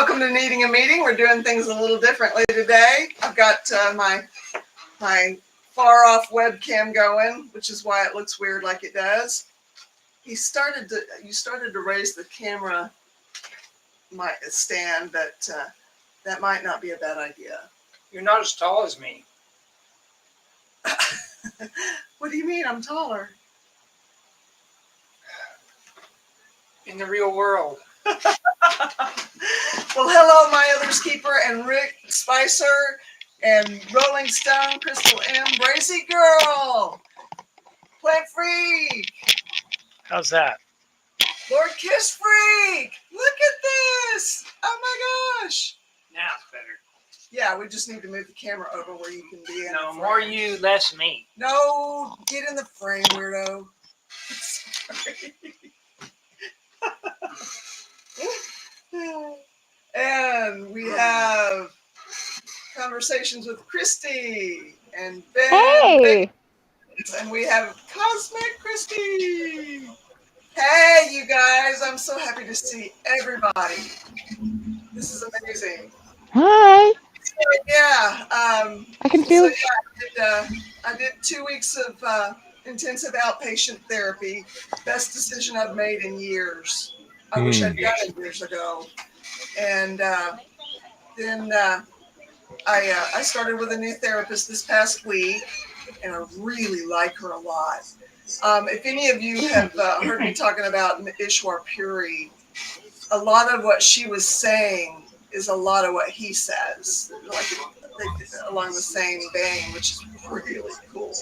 welcome to Needing a Meeting. We're doing things a little differently today. I've got my far off webcam going, which is why it looks weird like it does. You started to raise the camera stand, but that might not be a bad idea. You're not as tall as me. What do you mean I'm taller? In the real world. Well, hello, my other's keeper, and Rick Spicer, and Rolling Stone, Crystal M, Bracy Girl, Plant Freak. How's that? Lord Kiss Freak. Look at this. Oh my gosh. Now it's better. Yeah, we just need to move the camera over where you can be in. No, more you, less me. No, get in the frame, weirdo. Sorry. And we have conversations with Christy and Ben. Hey! And we have Cosmic Christy. Hey, you guys. I'm so happy to see everybody. This is amazing. Hi. Yeah. I can feel it. Yeah, I did 2 weeks of intensive outpatient therapy. Best decision I've made in years. I wish I'd done it years ago. And then I started with a new therapist this past week, and I really like her a lot. If any of you have heard me talking about Ishwar Puri, a lot of what she was saying is a lot of what he says, like along the same vein, which is really cool.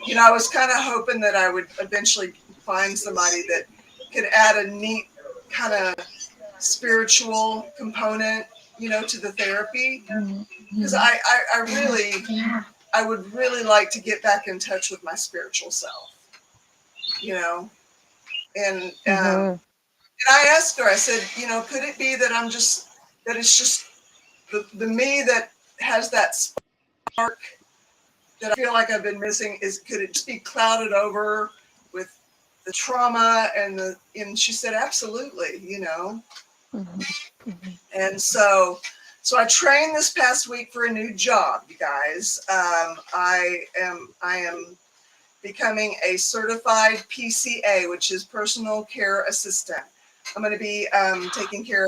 You know, I was kind of hoping that I would eventually find somebody that could add a neat kind of spiritual component, you know, to the therapy, because I would really like to get back in touch with my spiritual self, you know, and I asked her, I said, you know, could it be that it's just the me that has that spark that I feel like I've been missing? Could it just be clouded over with the trauma and she said, absolutely, you know. And so I trained this past week for a new job, you guys. I am becoming a certified PCA, which is personal care assistant. I'm going to be taking care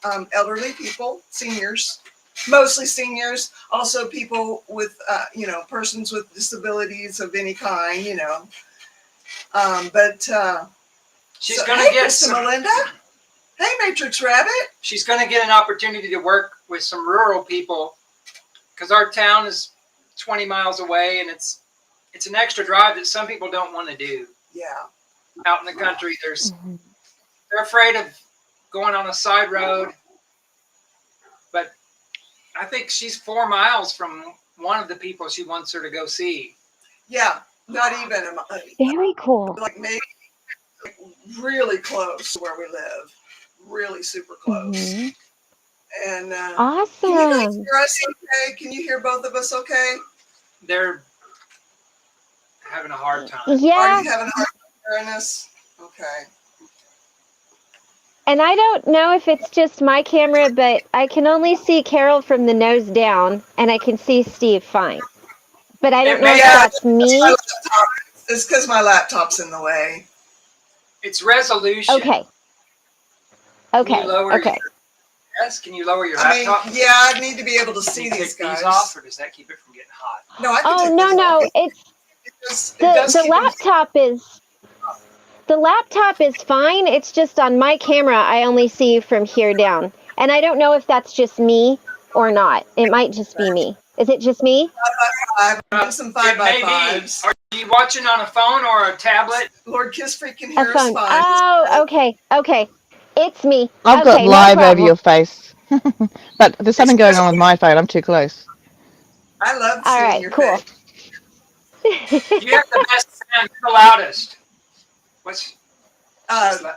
of elderly people, seniors, mostly seniors, also people with, you know, persons with disabilities of any kind, you know. She's going to get some Melinda. Hey, Matrix Rabbit. She's going to get an opportunity to work with some rural people, because our town is 20 miles away, and it's an extra drive that some people don't want to do. Yeah. Out in the country, they're afraid of going on a side road. But I think she's 4 miles from one of the people she wants her to go see. Yeah, not even. Very cool. Like maybe really close to where we live. Really super close. And awesome. Can you guys hear us okay? Can you hear both of us okay? They're having a hard time. Yeah. Are you having a hard time hearing us? Okay. And I don't know if it's just my camera, but I can only see Carol from the nose down, and I can see Steve fine. But I don't know if that's me. It's because my laptop's in the way. It's resolution. Okay. Okay. Okay. Yes, can you lower your laptop? Yeah, I need to be able to see these guys. These off, or does that keep it from getting hot? No, I can no. It's the laptop is. The laptop is fine. It's just on my camera, I only see from here down. And I don't know if that's just me or not. It might just be me. Is it just me? 5x5. Some 5x5s. Are you watching on a phone or a tablet? Lord Kiss Freak can hear us fine. Oh, okay. It's me. I've got live over your face. But there's something going on with my phone. I'm too close. I love seeing your cool. face. You have the best sound, the loudest.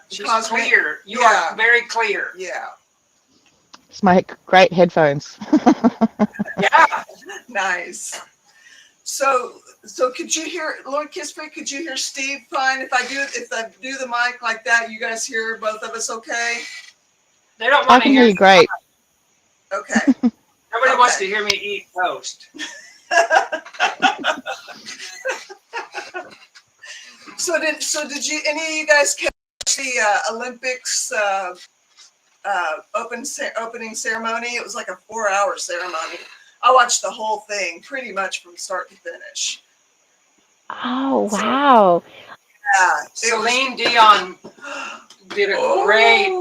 She's clear. You are very clear. Yeah. It's my great headphones. Yeah. Nice. So could you hear Lord Kiss Freak? Could you hear Steve fine? If I do the mic like that, you guys hear both of us okay? They don't I can hear you great. Okay. Nobody wants to hear me eat toast. So did you any of you guys catch the Olympics opening ceremony? It was like a 4-hour ceremony. I watched the whole thing pretty much from start to finish. Oh, wow. Yeah, Celine Dion did a great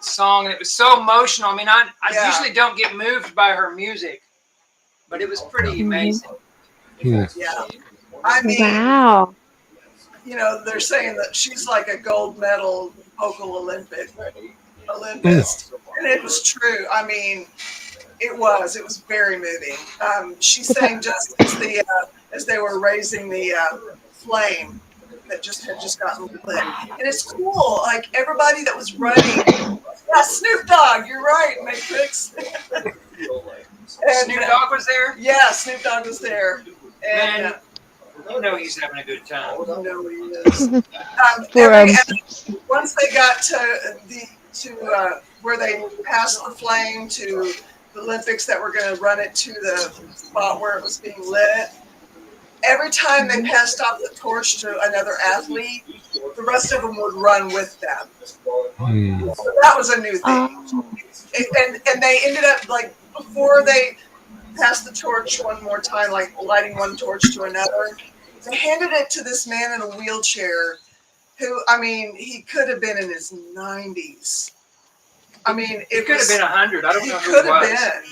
song. It was so emotional. I mean, I usually don't get moved by her music, but it was pretty amazing. Yeah. I mean, Wow. you know, they're saying that she's like a gold medal vocal Olympist, and it was true. I mean, it was very moving. She sang just as they were raising the flame that had just gotten lit, and it's cool. Like everybody that was running, yeah, Snoop Dogg. You're right, Matrix. Snoop Dogg was there? Yeah, Snoop Dogg was there. And Man, you know he's having a good time. you know he is. Once they got to where they passed the flame to the Olympics that were going to run it to the spot where it was being lit, every time they passed off the torch to another athlete, the rest of them would run with them. So that was a new thing. And they ended up, like, before they passed the torch one more time, like lighting one torch to another, they handed it to this man in a wheelchair who, I mean, he could have been in his 90s. I mean, it could have been 100. I don't know who could it have was. been.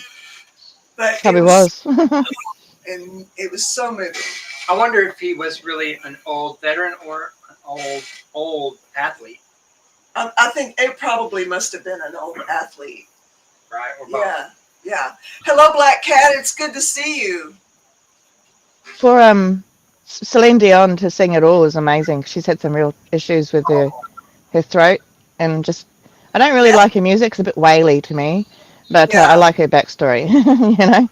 But Probably was. And it was so moving. I wonder if he was really an old veteran or an old athlete. I think it probably must have been an old athlete. Right? Or both. Yeah. Hello, Black Cat. It's good to see you. For Celine Dion to sing at all is amazing. She's had some real issues with her throat, and just I don't really like her music. It's a bit waily to me, but I like her backstory. You know,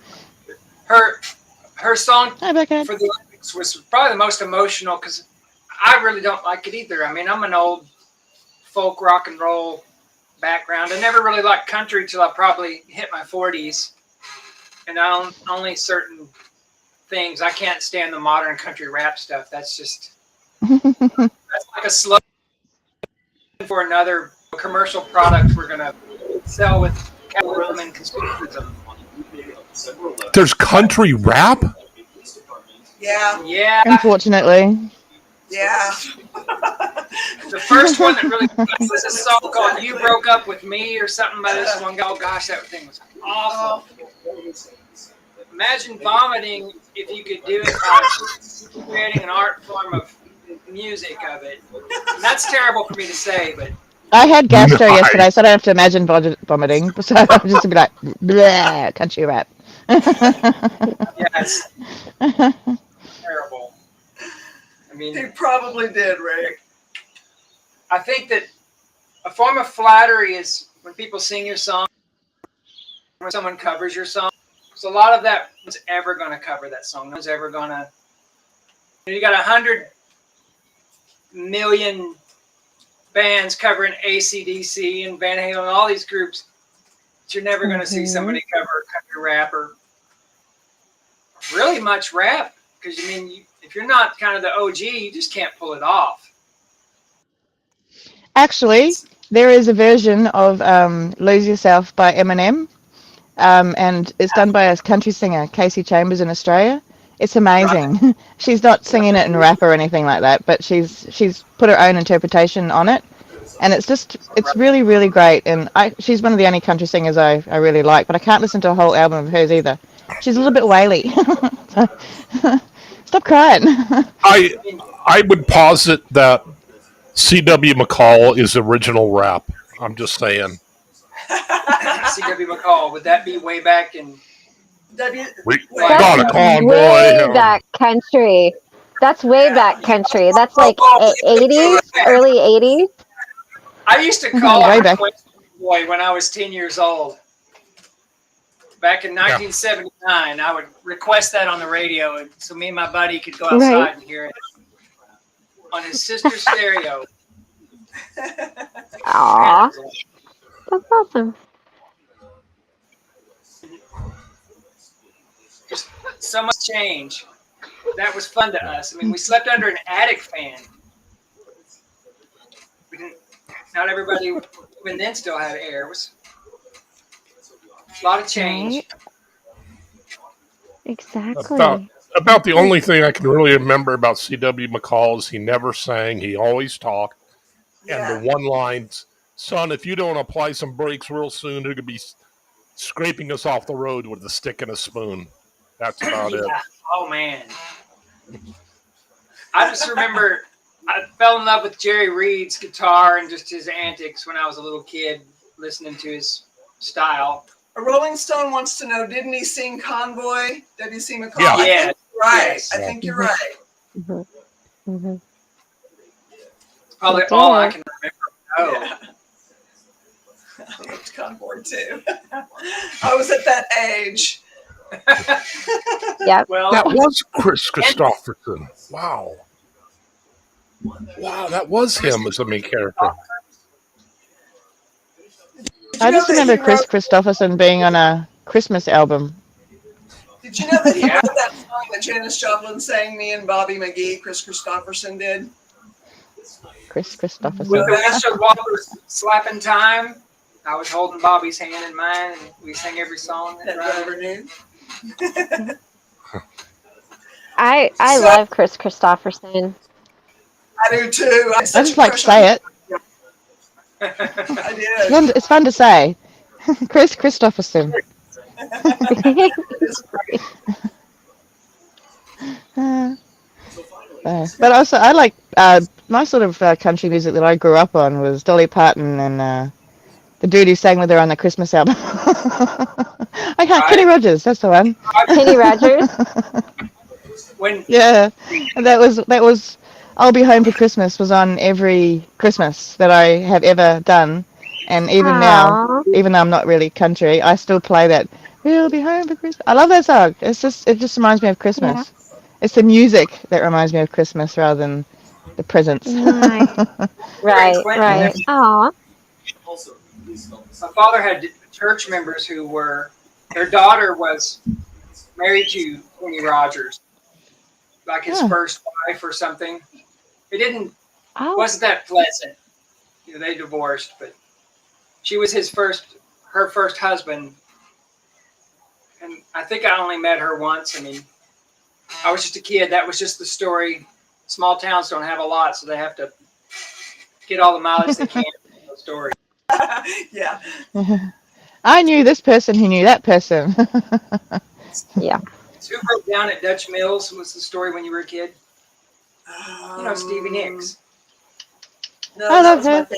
her song Hi, Black Cat. for the Olympics was probably the most emotional because I really don't like it either. I mean, I'm an old folk rock and roll background. I never really liked country till I probably hit my 40s, and only certain things. I can't stand the modern country rap stuff. That's just that's like a slogan for another commercial product we're gonna sell with capitalism and consumerism. There's country rap? Yeah. Unfortunately. Yeah. The first one that really was a song called "You Broke Up with Me" or something by this one guy. Oh gosh, that thing was awful. Imagine vomiting if you could do it by creating an art form of music of it. And that's terrible for me to say, but I had gastro yesterday, so I don't have to imagine vomiting. So I'm just be like, bleh, country rap. yes, terrible. I mean, He probably did, Rick. I think that a form of flattery is when people sing your song, when someone covers your song. So a lot of that was ever going to cover that song. No one's ever going to. You got 100 million bands covering AC/DC and Van Halen and all these groups, but you're never going to see somebody cover country rap or really much rap because I mean, if you're not kind of the OG, you just can't pull it off. Actually, there is a version of "Lose Yourself" by Eminem, and it's done by a country singer, Casey Chambers, in Australia. It's amazing. Right. She's not singing it in rap or anything like that, but she's put her own interpretation on it, and it's really, really great. And she's one of the only country singers I really like, but I can't listen to a whole album of hers either. She's a little bit waily. Stop crying. I would posit that C.W. McCall is original rap. I'm just saying. C.W. McCall, would that be way back in? We got a convoy. Way back country. That's way back country. That's like 80s, early 80s. I used to call him boy when I was 10 years old. Back in 1979, I would request that on the radio, so me and my buddy could go outside and hear it on his sister's stereo. Aww, that's awesome. so much change. That was fun to us. I mean, we slept under an attic fan. We didn't. Not everybody, even then, still had air. It was a lot of change. Right. Exactly. About the only thing I can really remember about C.W. McCall is he never sang. He always talked. Yeah. And the one lines, son, if you don't apply some brakes real soon, they're going to be scraping us off the road with a stick and a spoon. That's about it. Oh, man. I just remember I fell in love with Jerry Reed's guitar and just his antics when I was a little kid, listening to his style. A Rolling Stone wants to know, didn't he sing Convoy? W.C. McCall? Yeah. I think you're right. Yes. I think you're right. Mm-hmm. Mm-hmm. It's probably all I can remember. Oh. Yeah. I loved Convoy too. I was at that age. Yep. Well, That was Chris Christopherson. Wow. Wow, that was him as the main character. I just remember Chris Christopherson being on a Christmas album. Did you know that he wrote that song that Janis Joplin sang, Me and Bobby McGee, Chris Christopherson did? Chris Christopherson. with Vanessa Walker's Slapping Time, I was holding Bobby's hand in mine, and we sang every song That that I ever knew. I love Chris Christopherson. I do too. I just like to say it. I did. It's fun to say. Chris Christopherson. But also, I like my sort of country music that I grew up on was Dolly Parton and the dude who sang with her on the Christmas album. Kenny Rogers, that's the one. Kenny Rogers. Yeah, and that was I'll Be Home for Christmas was on every Christmas that I have ever done, and even now, even though I'm not really country, I still play that. We'll be home for Christmas. I love that song. It just reminds me of Christmas. Yeah. It's the music that reminds me of Christmas rather than the presents. Nice. Right. Aww. My father had church members who their daughter was married to Kenny Rogers, like his first wife or something. It wasn't that pleasant. You know, they divorced, but she was her first husband. And I think I only met her once. I mean, I was just a kid. That was just the story. Small towns don't have a lot, so they have to get all the mileage they can from the story. Yeah. I knew this person who knew that person. Yeah. Who broke down at Dutch Mills was the story when you were a kid? You know Stevie Nicks. No, that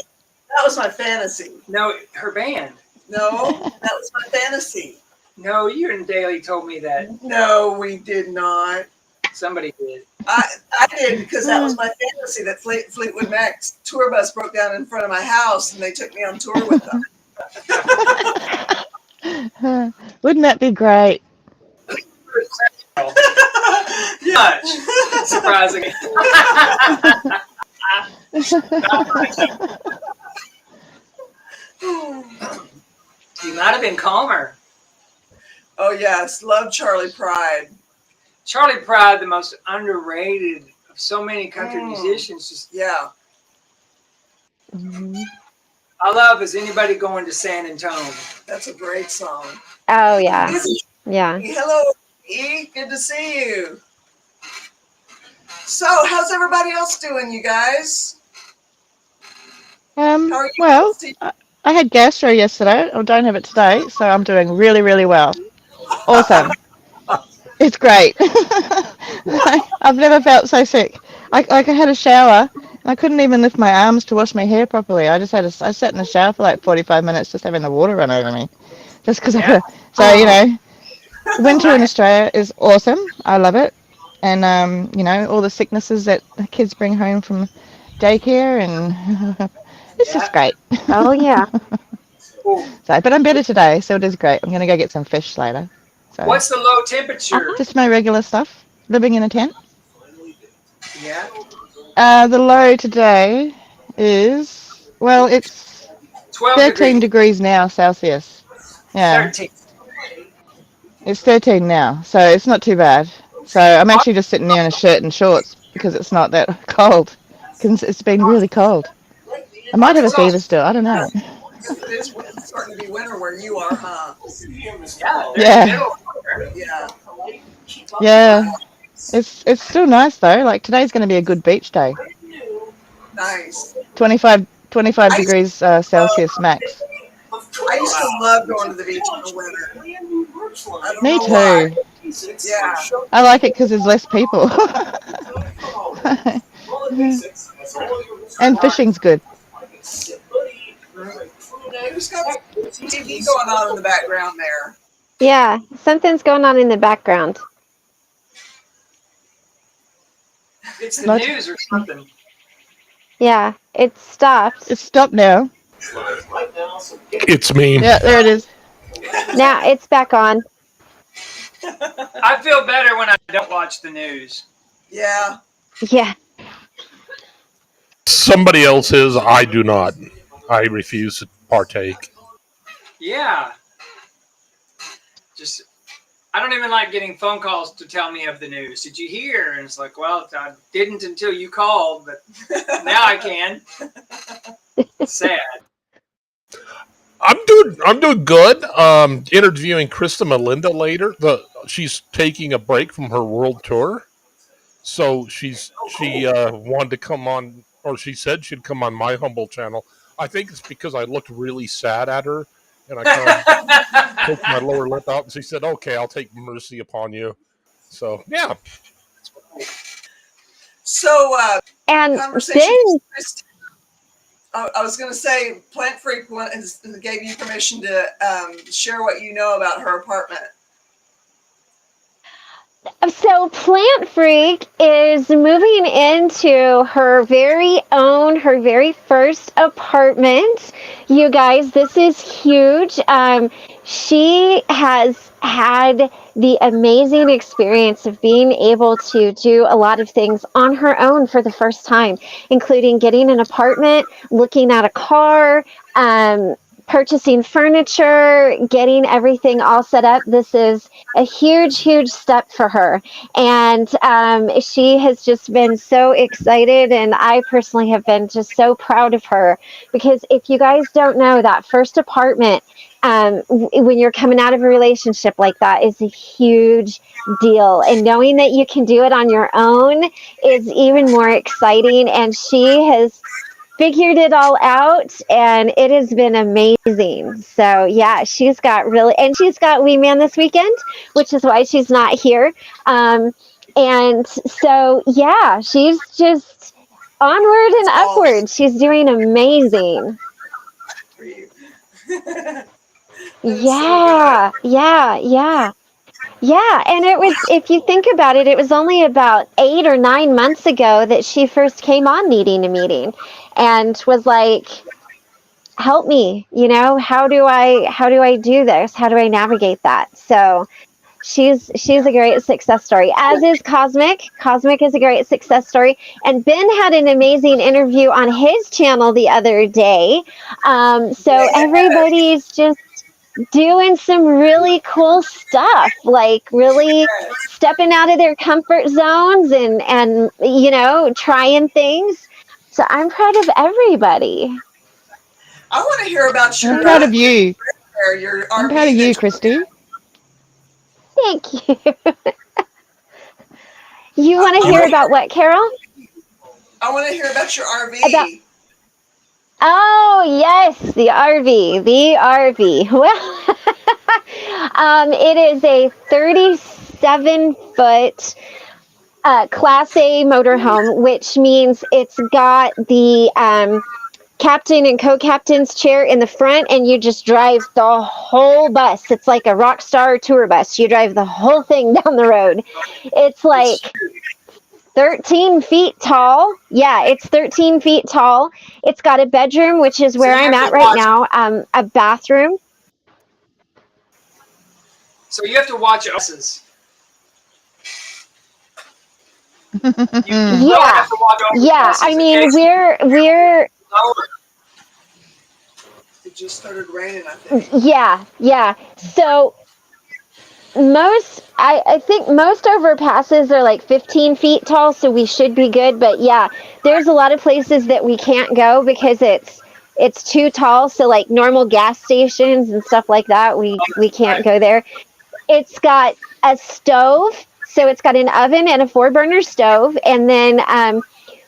was my fantasy. No, her band. No, that was my fantasy. No, you and Daly told me that. No, we did not. Somebody did. I did, because that was my fantasy that Fleetwood Mac's tour bus broke down in front of my house and they took me on tour with them. Wouldn't that be great? Much. Surprising. You might have been calmer. Oh, yes. Love Charlie Pride. Charlie Pride, the most underrated of so many country musicians. Yeah. Mm-hmm. I love Is Anybody Going to San Antonio? That's a great song. Oh, yeah. Yeah. Hello, E. Good to see you. So, how's everybody else doing, you guys? How are you? Well, I had gastro yesterday. I don't have it today, so I'm doing really, really well. Awesome. It's great. I've never felt so sick. I had a shower, and I couldn't even lift my arms to wash my hair properly. I sat in the shower for like 45 minutes just having the water run over me. Just because you know, winter in Australia is awesome. I love it. And, you know, all the sicknesses that the kids bring home from daycare, and it's just great. Oh, yeah. But I'm better today, so it is great. I'm going to go get some fish later. So, what's the low temperature? just my regular stuff. Living in a tent. Yeah. The low today is, well, it's 13 degrees now, Celsius. Yeah. 13. It's 13 now, so it's not too bad. So I'm actually just sitting there in a shirt and shorts because it's not that cold. Because it's been really cold. I might have a fever still. I don't know. It is starting to be winter where you are, huh? Yeah, they're in the Yeah, middle of winter. Yeah. yeah. It's still nice though. Like today's going to be a good beach day. Nice. 25 I used, degrees Celsius max. I used to love going to the beach in the winter. I don't Me know why. too. Yeah. I like it because there's less people. And fishing's good. Who's got TV going on in the background there? Yeah, something's going on in the background. It's the Not- news or something. Yeah, it stopped. It's stopped now. It's me. Yeah, there it is. Now it's back on. I feel better when I don't watch the news. Yeah. Yeah. Somebody else is. I do not. I refuse to partake. Yeah. Just, I don't even like getting phone calls to tell me of the news. Did you hear? And it's like, well, I didn't until you called, but now I can. Sad. I'm doing good. Interviewing Krista Melinda later. She's taking a break from her world tour, so she wanted to come on, or she said she'd come on my humble channel. I think it's because I looked really sad at her, and I kind of poked my lower lip out, and she said, "Okay, I'll take mercy upon you." So yeah. So, And conversation. then I was going to say, Plant Freak gave you permission to share what you know about her apartment. So Plant Freak is moving into her very own, her very first apartment. You guys, this is huge. She has had the amazing experience of being able to do a lot of things on her own for the first time, including getting an apartment, looking at a car, purchasing furniture, getting everything all set up. This is a huge, huge step for her. And she has just been so excited. And I personally have been just so proud of her, because if you guys don't know, that first apartment, when you're coming out of a relationship like that, is a huge deal. And knowing that you can do it on your own is even more exciting. And she has figured it all out, and it has been amazing. So yeah, she's got Wee Man this weekend, which is why she's not here. And so yeah, she's just onward and upward. She's doing amazing. Yeah, yeah. Yeah, and it was, if you think about it, it was only about 8 or 9 months ago that she first came on Needing a Meeting and was like, help me, how do I do this? How do I navigate that? So she's a great success story, as is Cosmic. Cosmic is a great success story. And Ben had an amazing interview on his channel the other day. So everybody's just doing some really cool stuff, like really stepping out of their comfort zones and trying things. So I'm proud of everybody. I want to hear about your. I'm proud of you. Your I'm RV proud of you, that Christy. Thank you. You want to hear about what, Carol? I want to hear about your RV. Oh, yes, the RV. Well, it is a 37-foot Class A motorhome, which means it's got the captain and co-captain's chair in the front, and you just drive the whole bus. It's like a rock star tour bus. You drive the whole thing down the road. It's like 13 feet tall. Yeah, it's 13 feet tall. It's got a bedroom, which is where I'm at right now, a bathroom. So you have to watch buses. Yeah. I mean, we're it just started raining, I think. Yeah. So I think most overpasses are like 15 feet tall, so we should be good. But yeah, there's a lot of places that we can't go because it's too tall. So like normal gas stations and stuff like that, we can't go there. It's got a stove, so it's got an oven and a 4-burner stove, and then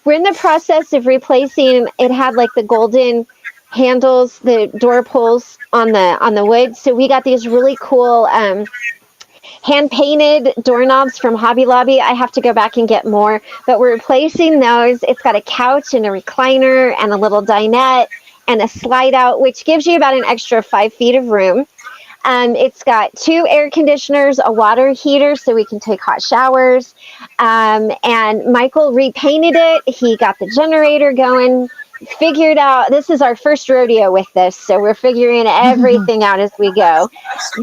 we're in the process of replacing. It had like the golden handles, the door pulls on the wood. So we got these really cool hand painted doorknobs from Hobby Lobby. I have to go back and get more, but we're replacing those. It's got a couch and a recliner and a little dinette and a slide out, which gives you about an extra 5 feet of room. It's got 2 air conditioners, a water heater so we can take hot showers. And Michael repainted it. He got the generator going, figured out, this is our first rodeo with this, so we're figuring everything out as we go.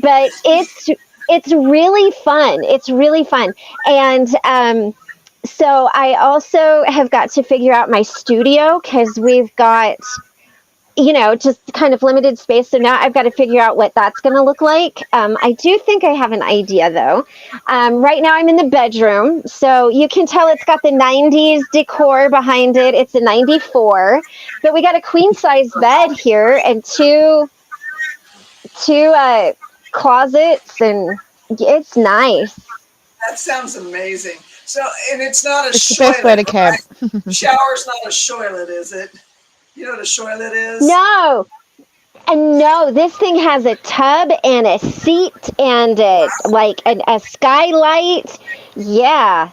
But it's really fun. It's really fun. And so I also have got to figure out my studio because we've got, just kind of limited space. So now I've got to figure out what that's going to look like. I do think I have an idea though. Right now I'm in the bedroom. So you can tell it's got the 90s decor behind it. It's a 94, but we got a queen size bed here and two closets, and it's nice. That sounds amazing. So, and it's not a It's the best way to camp. Right? Shower's not a shoilet, is it? You know what a shoilet is? No. And no, this thing has a tub and a seat and a skylight. Yeah.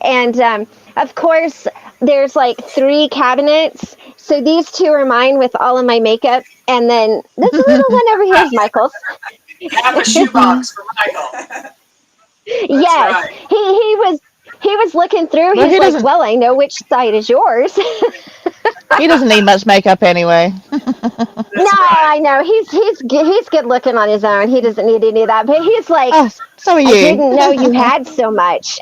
And of course, there's like 3 cabinets. So these 2 are mine with all of my makeup. And then this little one over here is Michael's. Half a shoebox for Michael. Yes. Right. He was looking through. Well, He's like, well, I know which side is yours. He doesn't need much makeup anyway. No, right. I know. He's good looking on his own. He doesn't need any of that. But he's like, oh, so are you. I didn't know you had so much.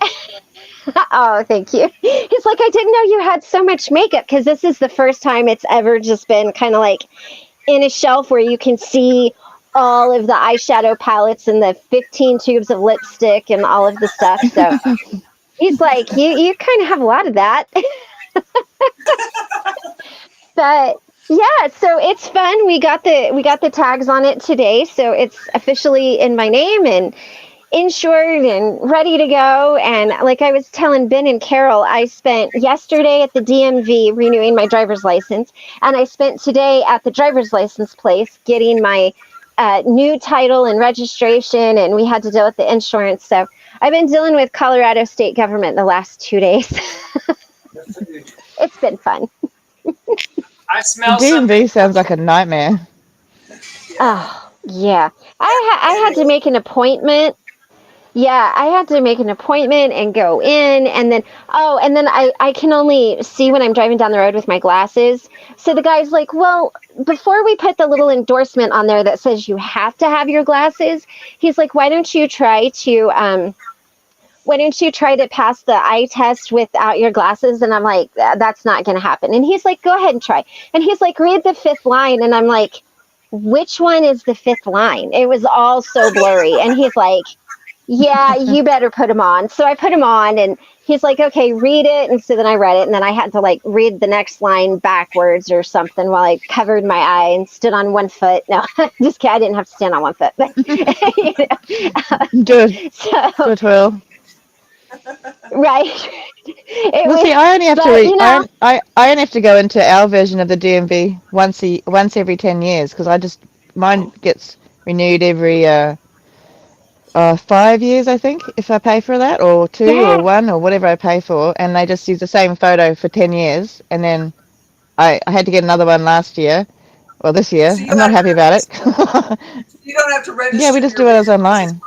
Oh, thank you. He's like, I didn't know you had so much makeup, because this is the first time it's ever just been kind of like in a shelf where you can see all of the eyeshadow palettes and the 15 tubes of lipstick and all of the stuff. So he's like, you kind of have a lot of that. But yeah, so it's fun. We got the tags on it today, so it's officially in my name and insured and ready to go. And like I was telling Ben and Carol, I spent yesterday at the DMV renewing my driver's license, and I spent today at the driver's license place getting my new title and registration, and we had to deal with the insurance. So I've been dealing with Colorado state government the last 2 days. It's been fun. I smell DMV something. sounds like a nightmare. Oh, yeah. I had to make an appointment. Yeah, I had to make an appointment and go in, and then I can only see when I'm driving down the road with my glasses. So the guy's like, well, before we put the little endorsement on there that says you have to have your glasses, he's like, why don't you try to pass the eye test without your glasses? And I'm like, that's not going to happen. And he's like, go ahead and try. And he's like, read the 5th line. And I'm like, which one is the 5th line? It was all so blurry. And he's like, yeah, you better put them on. So I put them on, and he's like, okay, read it. And so then I read it, and then I had to like read the next line backwards or something while I covered my eye and stood on 1 foot. No, just kidding. I didn't have to stand on 1 foot. But, Do a twirl. Right. See, I only have to I only have to go into our version of the DMV once every 10 years, because mine gets renewed every 5 years, I think, if I pay for that, or 2 or 1 or whatever I pay for, and they just use the same photo for 10 years, and then I had to get another one last year. Well, this year. So I'm not happy about it. You don't have to register. Yeah, we just do it online.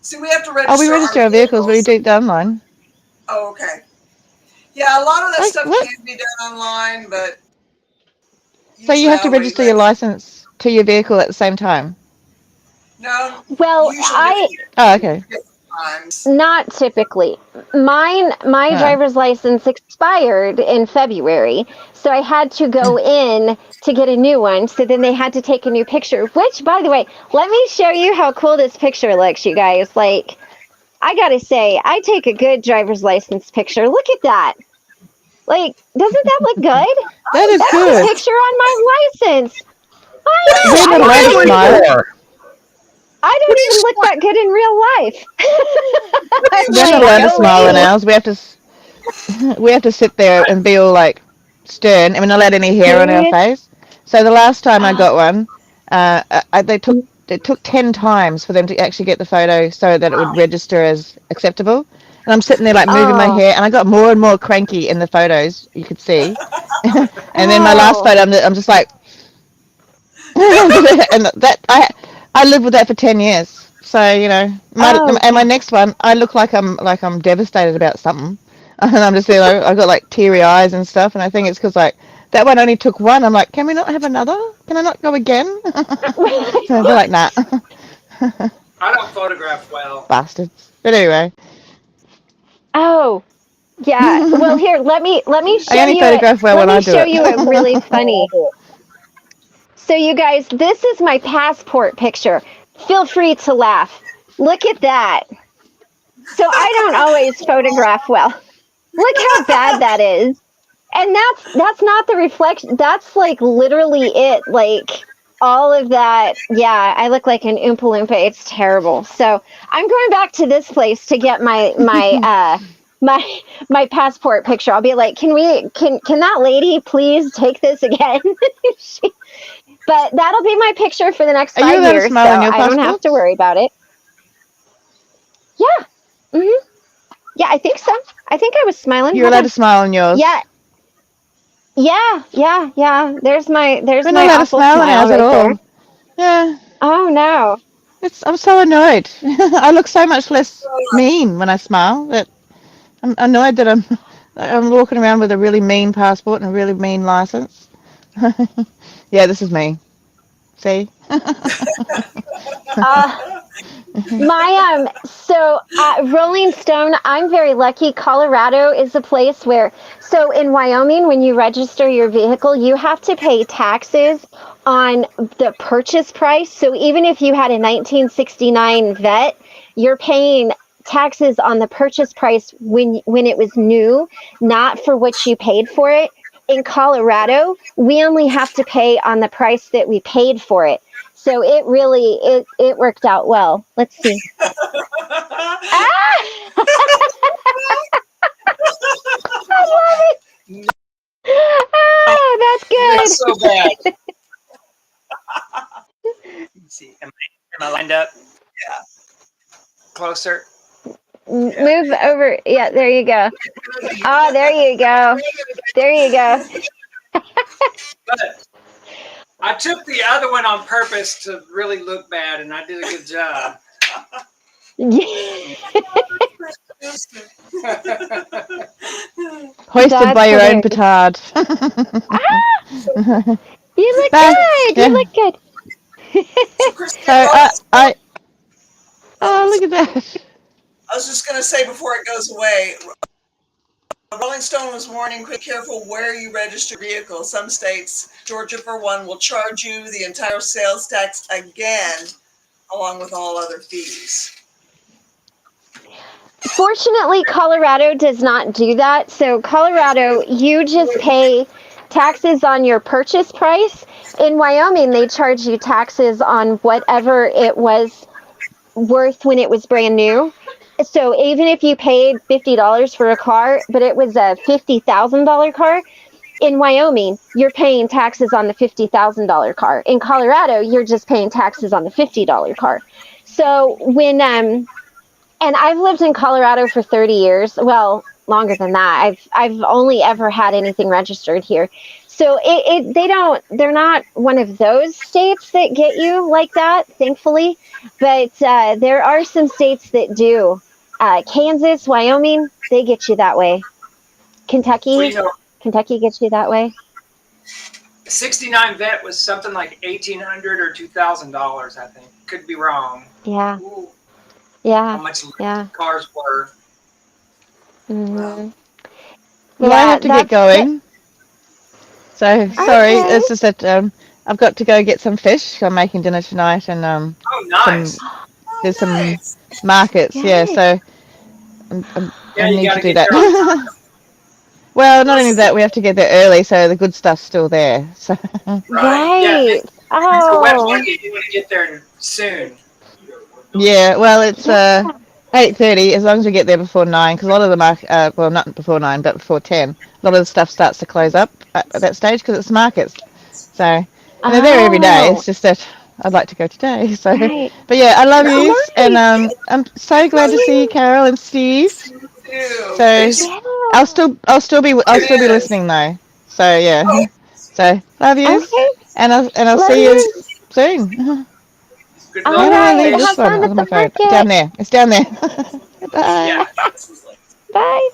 See, we have to register. Oh, we register our vehicles, but we do it online. Oh, okay. Yeah, a lot of that stuff can be done online, but... So you have to register your license to your vehicle at the same time? No. Well, Oh, okay. times. Not typically. My Huh. driver's license expired in February, so I had to go in to get a new one. So then they had to take a new picture, which, by the way, let me show you how cool this picture looks, you guys. Like, I gotta say, I take a good driver's license picture. Look at that. Like, doesn't that look good? That is That's the good. picture on my license. I That's know. We're not I allowed to don't even smile. I don't even look that good in real life. I'm We're not like, allowed to go smile in away. ours. We have to sit there and be all like stern, and we're not allowed any hair on our Serious? face. So the last time I Oh, got one, it took 10 times for them to actually get the photo so that it would register as acceptable. And I'm sitting there like moving my oh, hair, and I got more and more cranky in the photos. You could see, and then my last oh. photo, I'm just like, and that I lived with that for 10 years. So Oh, my yeah. next one, I look like I'm devastated about something, and I'm just there. I've got like teary eyes and stuff, and I think it's because like that one only took one. I'm like, can we not have another? Can I not go again? They're like, nah, I don't photograph well. bastards. But anyway, Oh, yeah. Well, here, let me I show only you it. photograph well Let when me I do show it. you it really funny. So you guys, this is my passport picture. Feel free to laugh. Look at that. So I don't always photograph well. Look how bad that is. And that's not the reflection. That's like literally it. Like all of that. Yeah, I look like an Oompa Loompa. It's terrible. So I'm going back to this place to get my passport picture. I'll be like, can that lady please take this again? She, but that'll be my picture for the next Are you 5 allowed to years, so smile on your I don't have to passports? worry about it. Yeah. Yeah, I think so. I think I was smiling. You're Hold allowed to on. smile on yours. Yeah, yeah. There's We're not my allowed to awful smile on smile ours at right there. all. Yeah. Oh no. I'm so annoyed. I look so much less mean when I smile that I'm annoyed that I'm walking around with a really mean passport and a really mean license. Yeah, this is me. See? Uh my so Rolling Stone, I'm very lucky. Colorado is a place where, so in Wyoming, when you register your vehicle, you have to pay taxes on the purchase price. So even if you had a 1969 vet, you're paying taxes on the purchase price when it was new, not for what you paid for it. In Colorado, we only have to pay on the price that we paid for it. So it worked out well. Let's see. Ah! I love it. Oh, That's so that's bad. good. Let's see. Am I lined up Yeah, closer? yeah. Move over. Yeah, there you go. Oh, there you go. There you go. But I took the other one on purpose to really look bad, and I did a good job. Hoisted That's by your own hilarious. petard. Ah, you look But, good. You yeah. look good. So, Christine, So oh, look at that. I was just going to say before it goes away, Rolling Stone was warning, be careful where you register your vehicle. Some states, Georgia for one, will charge you the entire sales tax again, along with all other fees. Fortunately, Colorado does not do that. So, Colorado, you just pay taxes on your purchase price. In Wyoming, they charge you taxes on whatever it was worth when it was brand new. So, even if you paid $50 for a car, but it was a $50,000 car, in Wyoming, you're paying taxes on the $50,000 car. In Colorado, you're just paying taxes on the $50 car. So, and I've lived in Colorado for 30 years. Well, longer than that. I've only ever had anything registered here. So they're not one of those states that get you like that, thankfully. But there are some states that do. Kansas, Wyoming, they get you that way. Well, Kentucky gets you that way. 69 vet was something like $1,800 or $2,000, I think. Could be wrong. Yeah. Ooh. Yeah. much Yeah. cars were. Hmm. Well, I Yeah. have to get going. So sorry, Okay. it's just that I've got to go get some fish. I'm making dinner tonight, and Oh, some nice. Oh, there's some nice. markets. Yeah, Yay. so Yeah, I you need got to to do get there on that. time. Well, not only Listen, that, we have to get there early, so the good stuff's still there. So Right. Yeah, Right. if it's a wet Oh. market, you want to get there soon. yeah, well, it's Yeah. 8:30 as long as we get there before 9, because a lot of the well, not before 9, but before 10. A lot of the stuff starts to close up at that stage because it's markets. So, and they're there every day. Oh. It's just that I'd like to go today. So, Right. but yeah, I love yeah, you, and Nice. I'm so glad to see you, Carol and Steve. see you too. So Thank you. Yeah. I'll still be It is. listening though. So Oh, yeah, so love yous, Okay. and I'll Love see you. you soon. Good All How luck do with I the right. leave Have this fish. one? fun Oh, at the my phone. market. Down there. It's down there. Yeah. Bye. Bye.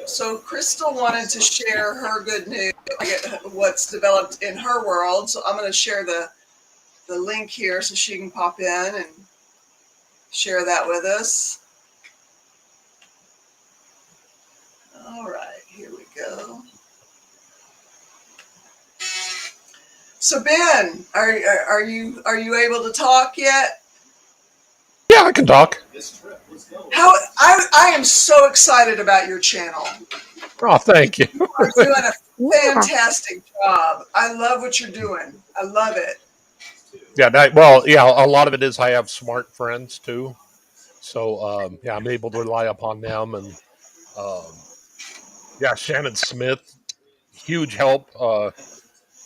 so Crystal wanted to share her good news, what's developed in her world. So I'm going to share the link here so she can pop in and share that with us. All right, here we go. So Ben, are you able to talk yet? Yeah, I can talk. How I am so excited about your channel. Oh, thank you. You are doing a Yeah. fantastic job. I love what you're doing. I love it. Yeah, well, yeah, a lot of it is I have smart friends too. So, yeah, I'm able to rely upon them. And, yeah, Shannon Smith, huge help.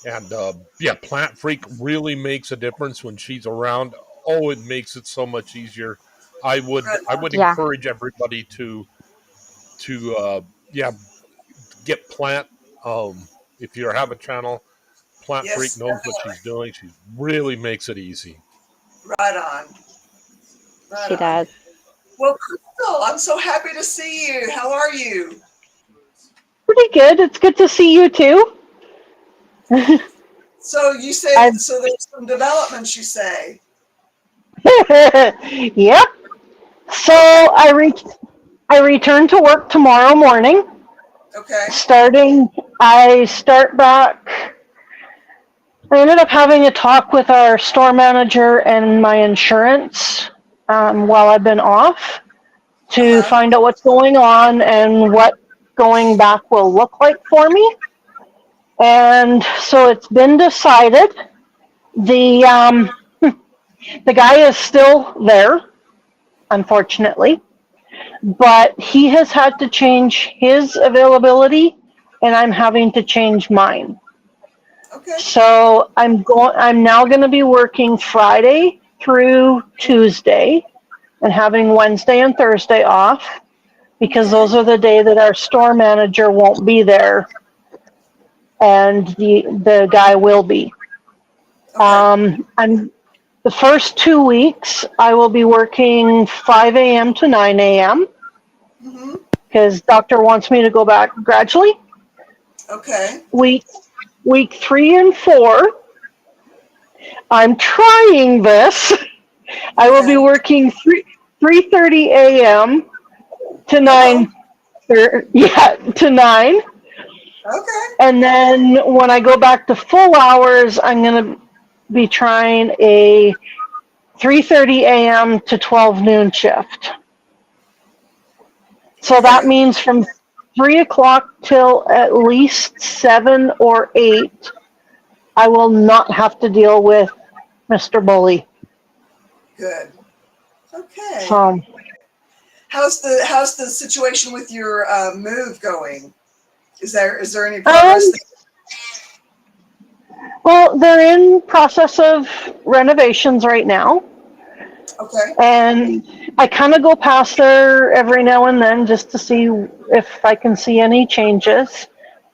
And, yeah, Plant Freak really makes a difference when she's around. Oh, it makes it so much easier. Right I on. would Yeah. encourage everybody to yeah, get Plant. If you have a channel, Plant Freak Yes, knows what she's doing. She really makes it easy. right on. Right She on. does. Well, Crystal, I'm so happy to see you. How are you? Pretty good. It's good to see you too. So you say I've so there's some developments you say. yep. So Okay. I return to work tomorrow morning. Okay. I start back. I ended up having a talk with our store manager and my insurance while I've been off to Uh-huh. find out what's going on and what going back will look like for me. And so it's been decided. The the guy is still there, unfortunately, but he has had to change his availability, and I'm having to change mine. Okay. So I'm now going to be working Friday through Tuesday, and having Wednesday and Thursday off because Okay. those are the day that our store manager won't be there, and the guy will be. Okay. I'm The first 2 weeks, I will be working 5 a.m. to 9 a.m. Mm-hmm. because doctor wants me to go back gradually. Okay. Week 3 and 4, I'm trying this. I will be Okay. working 3:30 a.m. to Uh-oh. 9. To 9. Okay. And then when I go back to full hours, I'm going to be trying a 3:30 a.m. to 12 noon shift. So that Okay. means from 3 o'clock till at least 7 or 8, I will not have to deal with Mr. Bully. Good. Okay. So, How's the situation with your move going? Is there any progress um, there? well, they're in process of renovations right now, Okay. and I kind of go past there every now and then just to see if I can see any changes.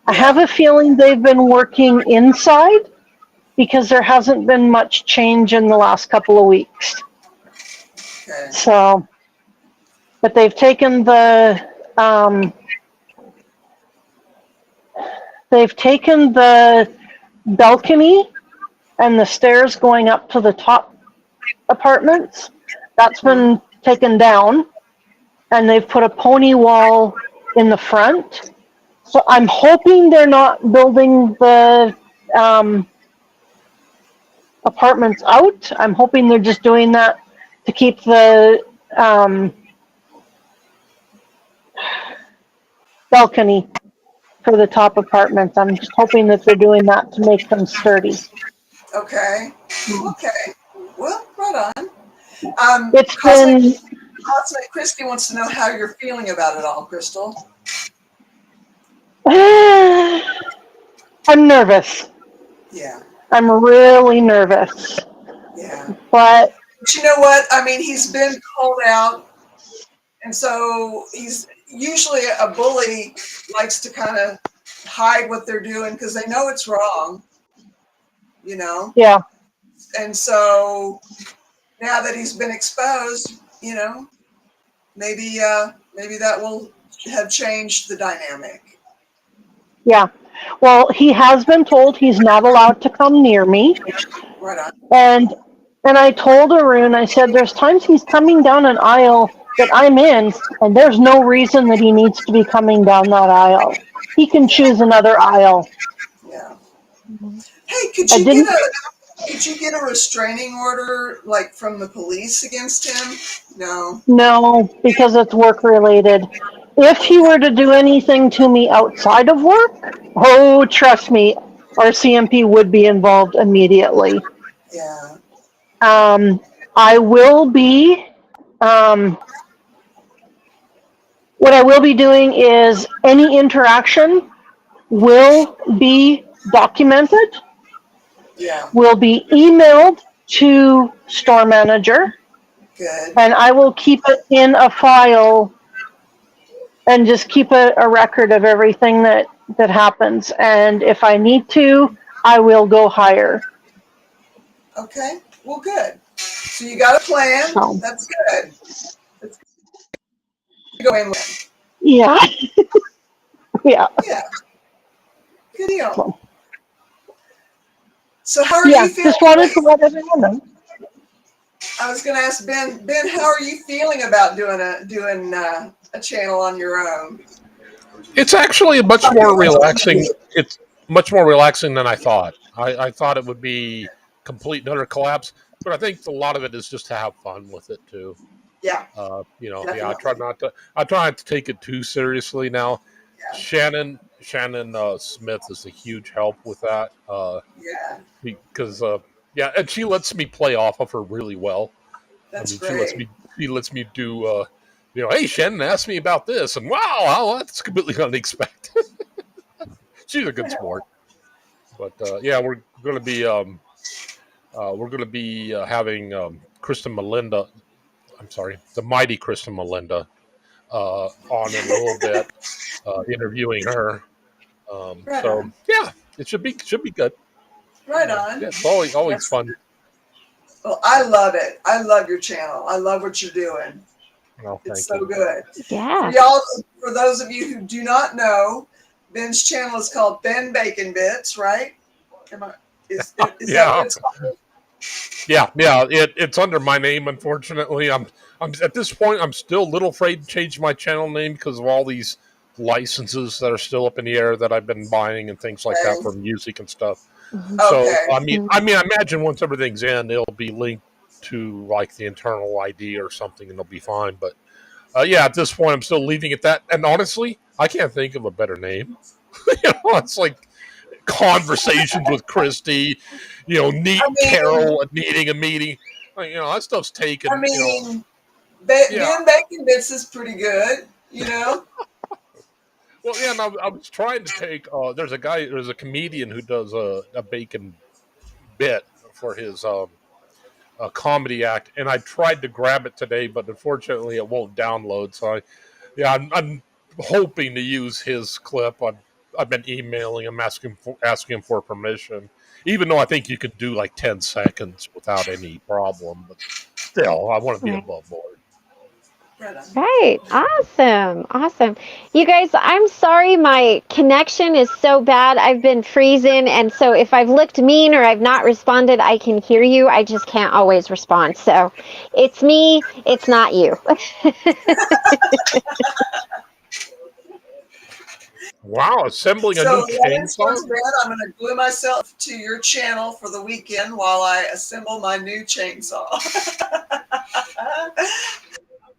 I have Yeah. a feeling they've been working inside because there hasn't been much change in the last couple of weeks. Okay. So, but they've taken the balcony and the stairs going up to the top apartments. That's Hmm. been taken down, and they've put a pony wall in the front. So I'm hoping they're not building the apartments out. I'm hoping they're just doing that to keep the balcony for the top apartments. I'm just hoping that they're doing that to make them sturdy. Okay. Okay. Well, right on. It's been. Christy wants to know how you're feeling about it all, Crystal. I'm nervous. Yeah. I'm really nervous. Yeah. But you know what? I mean, he's been called out, and so he's usually a bully likes to kind of hide what they're doing because they know it's wrong, you know? Yeah. And so now that he's been exposed, you know, maybe that will have changed the dynamic. Yeah. Well, he has been told he's not allowed to come near me. Right on. And I told Arun, I said, there's times he's coming down an aisle that I'm in, and there's no reason that he needs to be coming down that aisle. He can choose another aisle. Yeah. Hey, could you get a restraining order like from the police against him? No. No, because it's work related. If he were to do anything to me outside of work, oh, trust me, our CMP would be involved immediately. Yeah. I will be, what I will be doing is any interaction will be documented, will be emailed to store manager. Good. And I will keep it in a file and just keep a record of everything that happens. And if I need to, I will go higher. Okay. Well, good. So you got a plan. So. That's good. That's good. Go in with. Yeah. Yeah. Yeah. Good deal. So how are you feeling? Just wanted to let everyone know. I was going to ask Ben. Ben, how are you feeling about doing a channel on your own? It's actually much more relaxing. It's much more relaxing than I thought. I thought it would be complete and utter collapse, but I think a lot of it is just to have fun with it too. Yeah. You know, Definitely. yeah. I try not to take it too seriously now. Yeah. Shannon Smith is a huge help with that. Yeah. Because yeah, and she lets me play off of her really well. That's great. great. She lets me do you know, hey, Shannon asked me about this, and wow, that's completely unexpected. She's a good sport. But yeah, we're going to be having Kristen Melinda. I'm sorry, the mighty Kristen Melinda on in a little bit, interviewing her. Right So on. yeah, it should be good. Right on. Yeah, it's always fun. Well, I love it. I love your channel. I love what you're doing. Oh, It's thank so you. good. Yeah. For those of you who do not know, Ben's channel is called Ben Bacon Bits, right? Is that what it's called? Yeah. It's under my name, unfortunately. I'm at this point. I'm still a little afraid to change my channel name because of all these licenses that are still up in the air that I've been buying and things like that for music and stuff. So Okay. I imagine once everything's in, it'll be linked to like the internal ID or something, and it'll be fine. But yeah, at this point, I'm still leaving it that. And honestly, I can't think of a better name. You know, it's like Conversations with Christy. You know, Carol needing a meeting. You know, that stuff's taken. Ben Bacon Bits is pretty good. You know. Well, yeah, and I was trying to take. There's a comedian who does a bacon bit for his a comedy act, and I tried to grab it today, but unfortunately it won't download. So I'm hoping to use his clip. I've been emailing him asking for permission, even though I think you can do like 10 seconds without any problem. But still, I want to be above board. Right on. Right. Awesome. You guys, I'm sorry my connection is so bad. I've been freezing, and so if I've looked mean or I've not responded, I can hear you. I just can't always respond. So it's me, it's not you. Wow, assembling a So new Lawrence goes chainsaw? to bed. I'm going to glue myself to your channel for the weekend while I assemble my new chainsaw.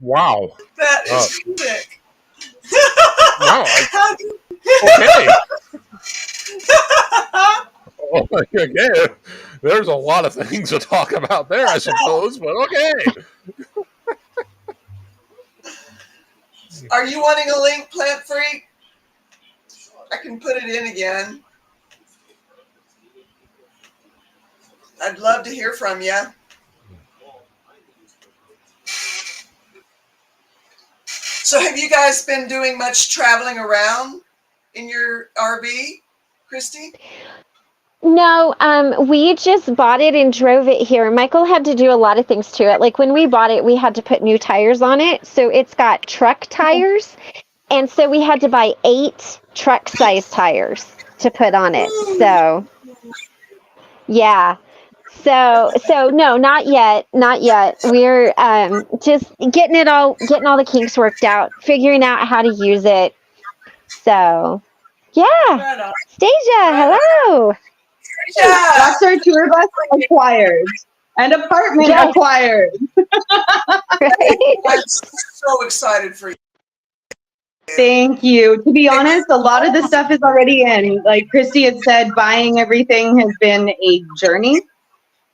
Wow. That Uh, is sick. wow. How do Okay. Okay. There's a lot of things to talk about there, I suppose, but okay. Are you wanting a link, Plant Freak? I can put it in again. I'd love to hear from you. So have you guys been doing much traveling around in your RV, Christy? No, we just bought it and drove it here. Michael had to do a lot of things to it. Like when we bought it, we had to put new tires on it. So it's got truck tires. And so we had to buy 8 truck size tires to put on it. So, yeah. So no, not yet. Not yet. We're just getting all the kinks worked out, figuring out how to use it. So, yeah. Right on. Stasia, hello. Yeah. That's our tour bus acquired. An apartment Yes. acquired. Right? I'm so excited for you. Thank you. To be honest, a lot of the stuff is already in. Like Christy had said, buying everything has been a journey.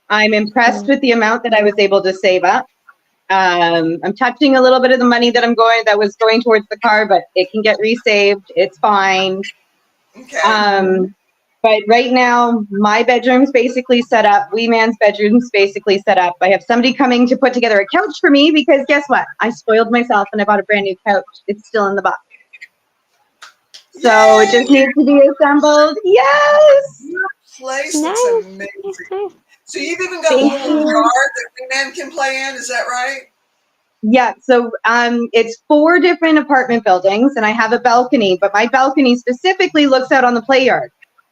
I'm impressed with the amount that I was able to save up. I'm touching a little bit of the money that was going towards the car, but it can get resaved. It's fine. Okay. But right now, my bedroom's basically set up. Wee Man's bedroom's basically set up. I have somebody coming to put together a couch for me because guess what? I spoiled myself and I bought a brand new couch. It's still in the box. So it just needs to be assembled. Yes! Your place Nice. looks amazing. Nice. So you've even got a Thank little you. yard that the man can play in, is that right? Yeah, so it's 4 different apartment buildings and I have a balcony, but my balcony specifically looks out on the play yard.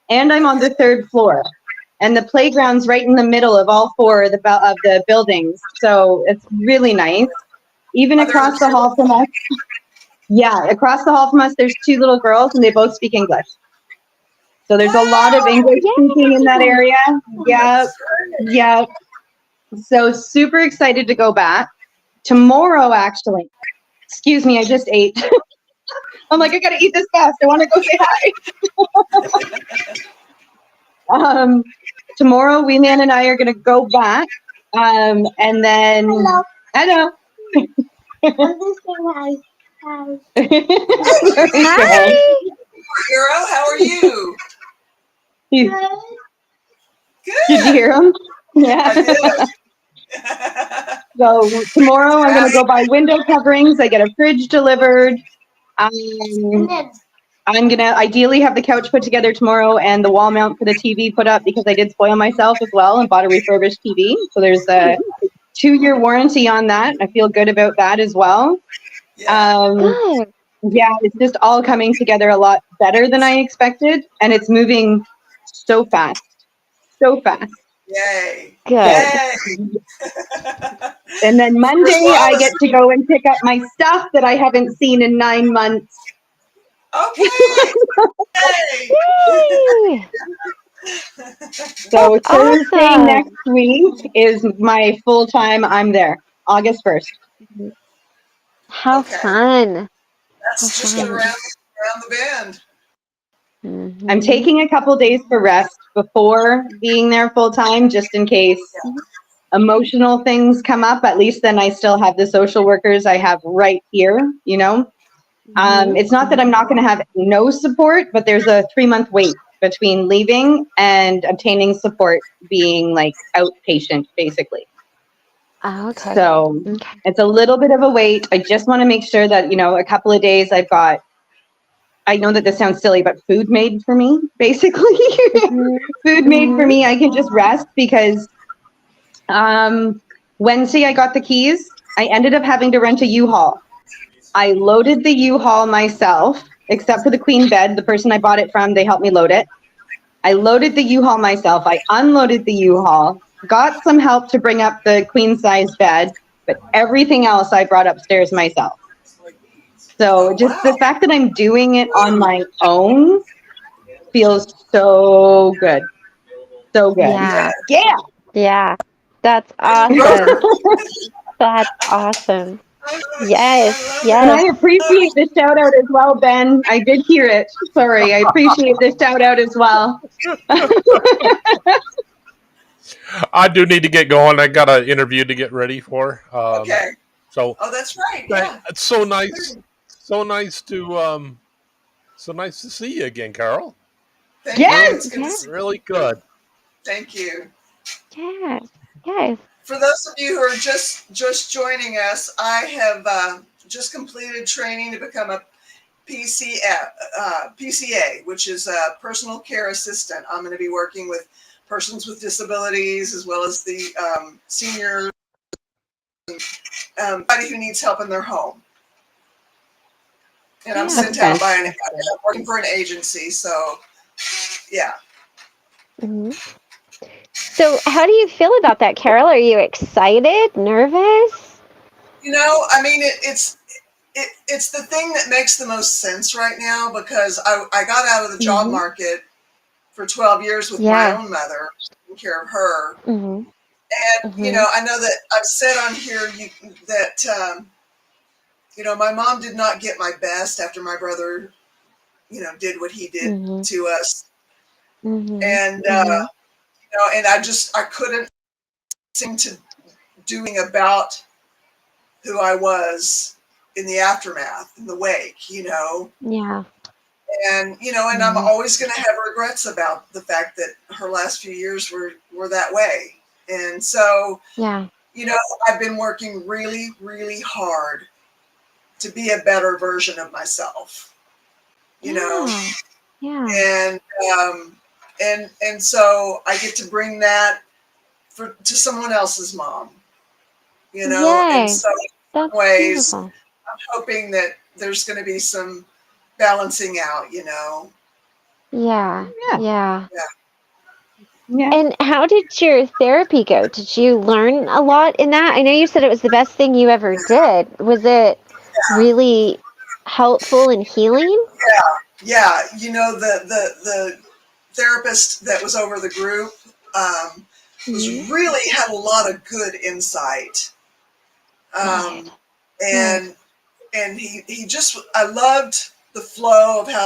And I'm on the 3rd floor. And the playground's right in the middle of all 4 of the buildings. So it's really nice. Even across the hall from us. Yeah, across the hall from us, there's 2 little girls and they both speak English. So there's a lot of English speaking in that area. Yep. Yep. So super excited to go back. Tomorrow, actually. Excuse me, I just ate. I'm like, I gotta eat this fast. I want to go say hi. Tomorrow, Wee Man and I are gonna go back, and then hello. I'm just saying hi. Hi. Hi. Hero, how are you? Good. Good. Did you hear him? Yeah. I did. So tomorrow I'm gonna go buy window coverings. I get a fridge delivered. I'm gonna ideally have the couch put together tomorrow and the wall mount for the TV put up because I did spoil myself as well and bought a refurbished TV. So there's a 2-year warranty on that. I feel good about that as well. Good. Yeah, it's just all coming together a lot better than I expected, and it's moving so fast. So fast. Yay. Good. Yay. And then Monday, I get to go and pick up my stuff that I haven't seen in 9 months. Okay. Yay. Yay. So Thursday Awesome. next week is my full time. I'm there, August 1st. How Okay. fun. That's just fun. around the bend. Mhm. I'm taking a couple days for rest before being there full time, just in case emotional things come up. At least then I still have the social workers I have right here, you know. It's not that I'm not going to have no support, but there's a 3-month wait between leaving and obtaining support, being like outpatient, basically. Oh, okay. So Okay. it's a little bit of a wait. I just want to make sure that, you know, a couple of days I know that this sounds silly, but food made for me, basically. Food made for me. I can just rest because Wednesday I got the keys. I ended up having to rent a U-Haul I loaded the U-Haul myself, except for the queen bed. The person I bought it from, they helped me load it. I loaded the U-Haul myself. I unloaded the U-Haul, got some help to bring up the queen size bed, but everything else I brought upstairs myself. So Oh, just wow. the fact that I'm doing it on my own feels so good. So good. Yeah. Yeah. Yeah. That's You broke awesome. her. That's awesome. I love it. Yes. I love And it. I Yes. appreciate the shout out as well, Ben. I did hear it. Sorry. I appreciate the shout out as well. I do need to get going. I got an interview to get ready for. Okay. So Oh, that's right. Yeah. it's so nice, so nice to see you again, Carol. Thank you. Yes. It's good to Yeah. see Really you. good. Thank you. Yes. Yes. For those of you who are just joining us, I have just completed training to become a PCA, which is a personal care assistant. I'm going to be working with persons with disabilities as well as the seniors, anybody who needs help in their home. And I'm Yeah. sent out by I'm working for an agency, so yeah. hmm So, how do you feel about that, Carol? Are you excited? Nervous? You know, I mean, it's the thing that makes the most sense right now because I got out of the job market for 12 years with my Yeah. own mother, taking care of her. hmm And, you hmm know, I know that I've said on here that, you know, my mom did not get my best after my brother, you know, did what he did hmm to us. hmm And, you know, and I couldn't seem to doing about who I was in the aftermath, in the wake, you know. Yeah. And, you know, and I'm always going to have regrets about the fact that her last few years were that way. And so, Yeah. you know, I've been working really, really hard to be a better version of myself, you know, Yeah. and, and so I get to bring that to someone else's mom, you know, and Yay. so in That's some ways, beautiful. I'm hoping that there's going to be some balancing out, you know. Yeah. Yeah. Yeah. Yeah. And how did your therapy go? Did you learn a lot in that? I know you said it was the best thing you ever did. Was it really helpful and healing? Yeah, you know, the therapist that was over the group was really had a lot of good insight, Good. and he just I loved the flow of how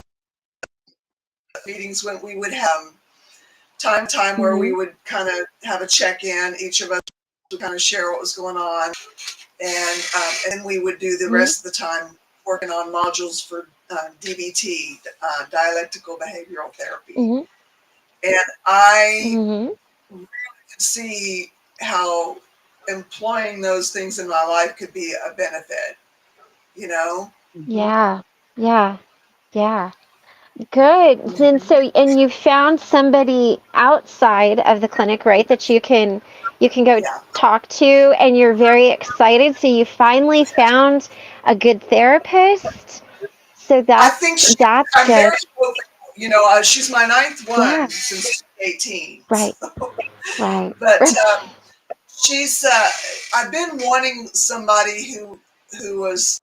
meetings when we would have time where we would kind of have a check-in. Each of us would kind of share what was going on, and we would do the rest of the time working on modules for DBT, dialectical behavioral therapy. And I could see how employing those things in my life could be a benefit, you know? Yeah. Yeah. Yeah. Good. Then and you found somebody outside of the clinic, right, that you can go Yeah. talk to, and you're very excited. So you finally found a good therapist. So I think I'm good. very hopeful. You know, she's my ninth one Yeah. since she's 18. Right. So. Right. But she's, I've been wanting somebody who was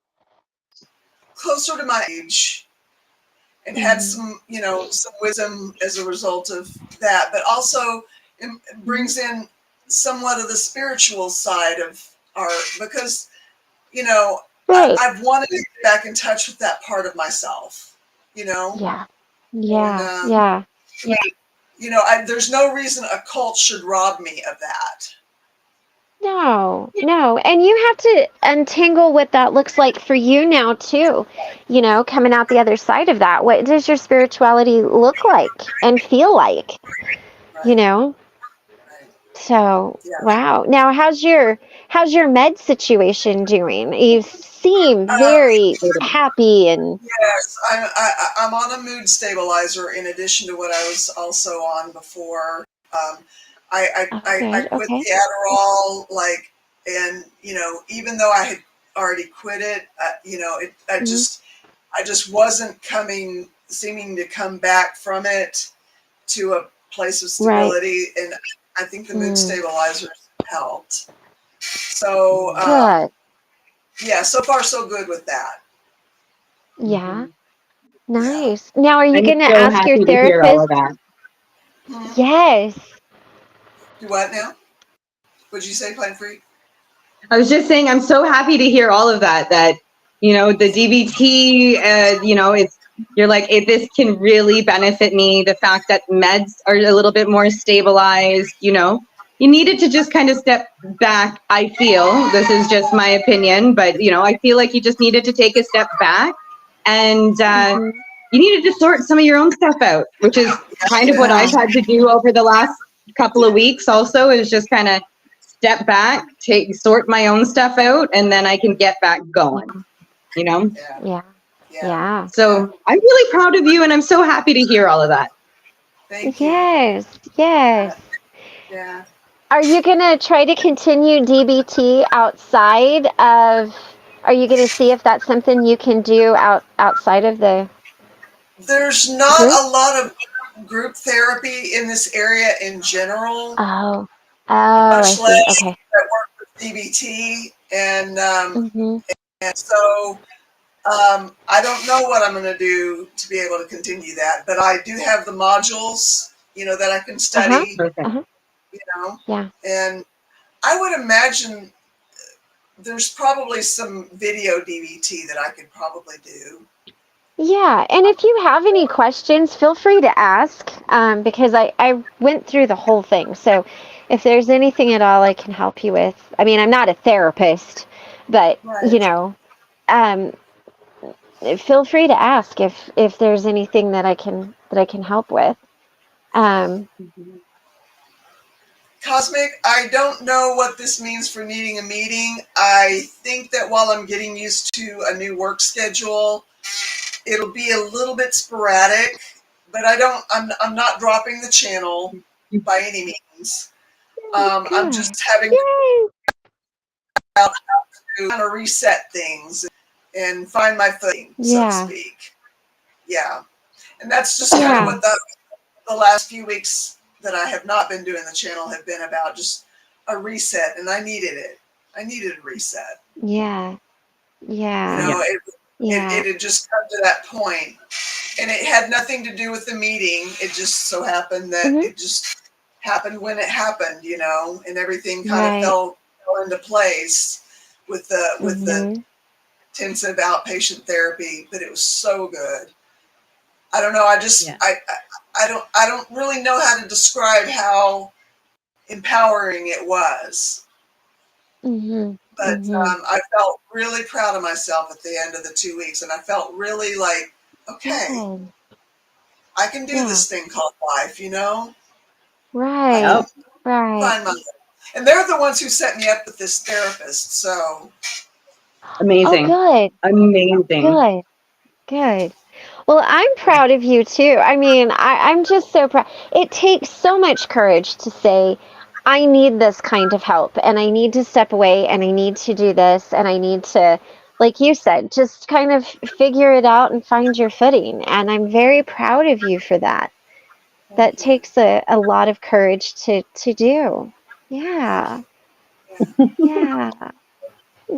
closer to my age and had some, you know, some wisdom as a result of that, but also it brings in somewhat of the spiritual side of art because, you know, Right. I've wanted to get back in touch with that part of myself, you know? Yeah. And, Yeah. you know, there's no reason a cult should rob me of that. No. And you have to untangle what that looks like for you now too. You know, coming out the other side of that. What does your spirituality look like and feel like? Right. You know? Right. So, Yeah. wow. Now, how's your med situation doing? You seem very happy and Yes, I'm on a mood stabilizer in addition to what I was also on before. I good. quit Okay. the Adderall, like, and you know, even though I already quit it. I just wasn't seeming to come back from it to a place of stability, and I think the mood stabilizers helped. So Good. yeah, so far so good with that. Yeah. Nice. Now, are you I'm going to so ask your happy to hear all of therapist? that. Yes. Do what now? What'd you say, Plain Free? I was just saying, I'm so happy to hear all of that. That the DBT, you're like, this can really benefit me. The fact that meds are a little bit more stabilized. You needed to just kind of step back. I feel this is just my opinion, but I feel like you just needed to take a step back, and you needed to sort some of your own stuff out, which is kind of what I've had to do over the last couple of weeks. Also, is just kind of step back, sort my own stuff out, and then I can get back going, Yeah. So I'm really proud of you, and I'm so happy to hear all of that. Thank you. Yes. Yeah. Are you going to try to continue DBT outside of, are you going to see if that's something you can do outside of the There's not group? a lot of group therapy in this area in general. Oh, much I see. less Okay. that work with DBT, and so I don't know what I'm going to do to be able to continue that, but I do have the modules, that I can study, Yeah. and I would imagine there's probably some video DBT that I could probably do. Yeah, and if you have any questions, feel free to ask, because I went through the whole thing. So if there's anything at all I can help you with, I mean, I'm not a therapist, but feel free to ask if there's anything that I can help with. Cosmic, I don't know what this means for needing a meeting. I think that while I'm getting used to a new work schedule, it'll be a little bit sporadic, but I'm not dropping the channel by any means. I'm just having to kind of reset things and find my footing, so to speak. Yeah. And that's just kind of what the last few weeks that I have not been doing the channel have been about, just a reset, and I needed it. I needed a reset. Yeah. It had just come to that point, and it had nothing to do with the meeting. It just so happened that it just happened when it happened, and everything kind of fell into place with the intensive outpatient therapy. But it was so good. I don't know. I don't really know how to describe how empowering it was. But I felt really proud of myself at the end of the 2 weeks, and I felt really like, okay, I can do this thing called life, Right. Find my, and they're the ones who set me up with this therapist. So amazing. Oh, Amazing. Good. Well, I'm proud of you too. I mean, I'm just so proud. It takes so much courage to say, I need this kind of help, and I need to step away, and I need to do this, and I need to, like you said, just kind of figure it out and find your footing. And I'm very proud of you for that. That takes a lot of courage to do. Yeah.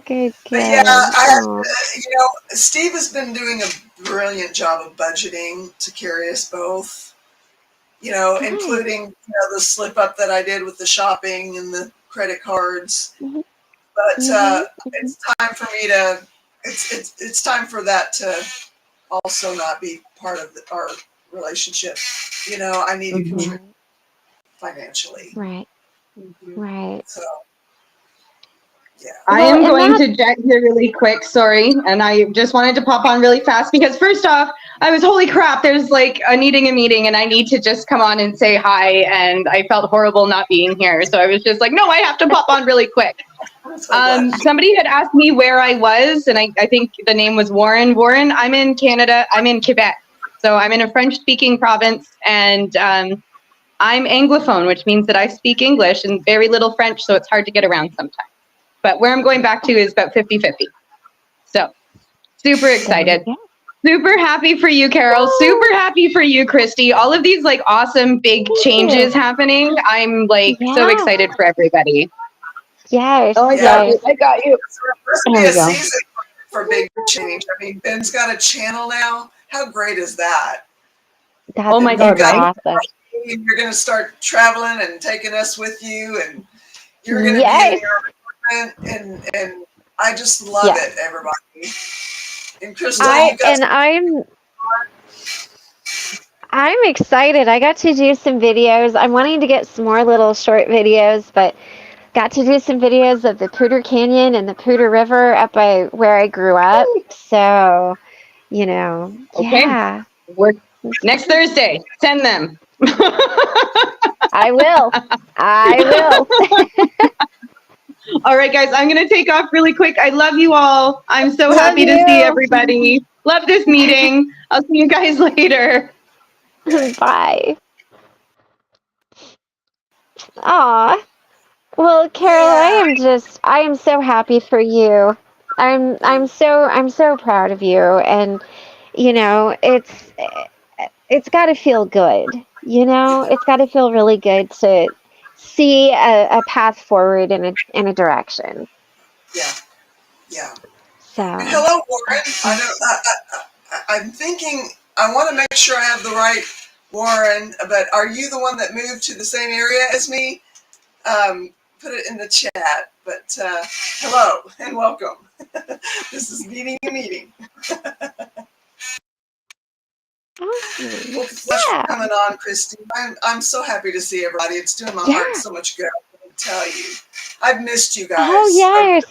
Good. But yeah, Steve has been doing a brilliant job of budgeting to carry us both, including the slip up that I did with the shopping and the credit cards. But it's time for me to, it's time for that to also not be part of our relationship. I need to contribute financially. Right. So, yeah. I am going to jet here really quick, sorry. And I just wanted to pop on really fast because first off, I was, holy crap, there's like needing a meeting and I need to just come on and say hi. And I felt horrible not being here. So I was just like, no, I have to pop on really quick. Somebody had asked me where I was, and I think the name was Warren. Warren, I'm in Canada. I'm in Quebec. So I'm in a French-speaking province, and I'm Anglophone, which means that I speak English and very little French, so it's hard to get around sometimes. But where I'm going back to is about 50-50. So super excited. Yeah. Super happy for you, Carol. Super happy for you, Christy. All of these like awesome big changes happening. I'm like so Yeah. excited for everybody. Yes. Oh, I got you. I got you. This There will be we a go. season for big change. I mean, Ben's got a channel now. How great is that? That's, Oh my And you God, guys, right? awesome. you're going to start traveling and taking us with you, and you're going to be in Yes. your apartment, and I just love Yes. it, everybody. And Crystal, you guys, I'm excited. I got to do some videos. I'm wanting to get some more little short videos, but got to do some videos of the Poudre Canyon and the Poudre River up by where I grew up. So, you know, Okay. yeah. We're next Thursday. Send them. I will. I will. All right, guys, I'm going to take off really quick. I love you all. I'm so Love happy to see you. everybody. Love this meeting. I'll see you guys later. Bye. Aw. Well, Carol, I am so happy for you. I'm so proud of you, and you know, it's got to feel good. You know, it's got to feel really good to see a path forward in a direction. yeah, yeah. So, And hello, Warren. I'm thinking, I want to make sure I have the right Warren, but are you the one that moved to the same area as me? Put it in the chat. But hello and welcome. This is Meeting a Meeting. Well, thanks for coming on, Christy. I'm so happy to see everybody. It's doing my heart so much good. I can tell you, I've missed you guys. Oh yes.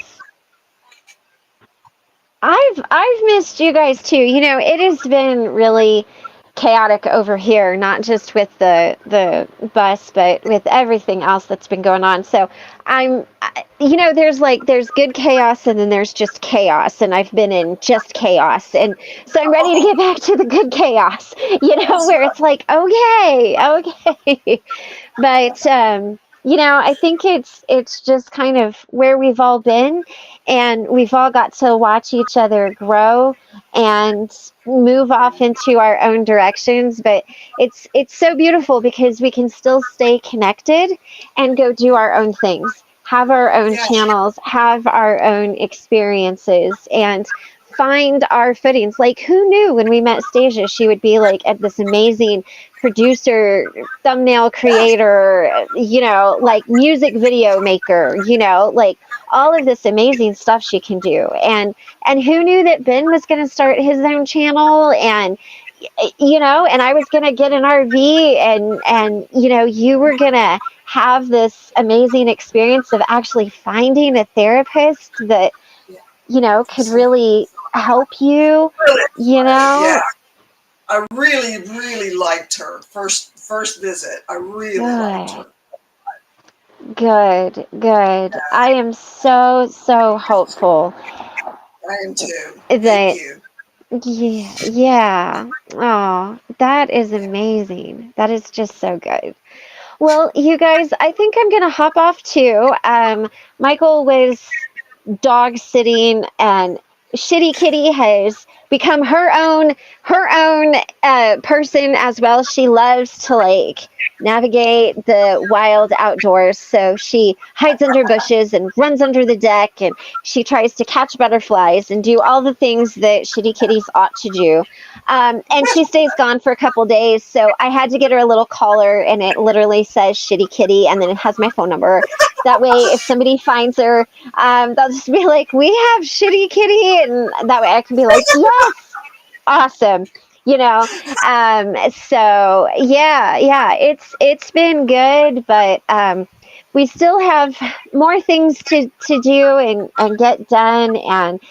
I've missed you guys too. You know, it has been really chaotic over here, not just with the bus, but with everything else that's been going on. So you know, there's good chaos and then there's just chaos, and I've been in just chaos, and so I'm ready to get back to the good chaos. You know, where it's like okay, but you know, I think it's just kind of where we've all been, and we've all got to watch each other grow and move off into our own directions. But it's so beautiful because we can still stay connected and go do our own things, have our own channels, have our own experiences, and find our footings. Like, who knew when we met Stasia she would be like at this amazing producer, thumbnail creator, you know, like music video maker, you know, like all of this amazing stuff she can do. And who knew that Ben was going to start his own channel, and you know, and I was going to get an RV, and you know, you were going to have this amazing experience of actually finding a therapist that, you know, could really help you, you know. Yeah, I really, really liked her first visit. I really liked her. Good. I am so hopeful. I am too. That, Thank you. yeah. Oh, that is amazing. That is just so good. Well, you guys, I think I'm gonna hop off too. Michael was dog sitting, and Shitty Kitty has become her own person as well. She loves to like navigate the wild outdoors, so she hides under bushes and runs under the deck, and she tries to catch butterflies and do all the things that Shitty Kitties ought to do. And she stays gone for a couple days, so I had to get her a little collar, and it literally says Shitty Kitty, and then it has my phone number. That way, if somebody finds her, they'll just be like, "We have Shitty Kitty," and that way I can be like, "Yes, awesome." You know, so yeah, it's been good, but we still have more things to do and get done. And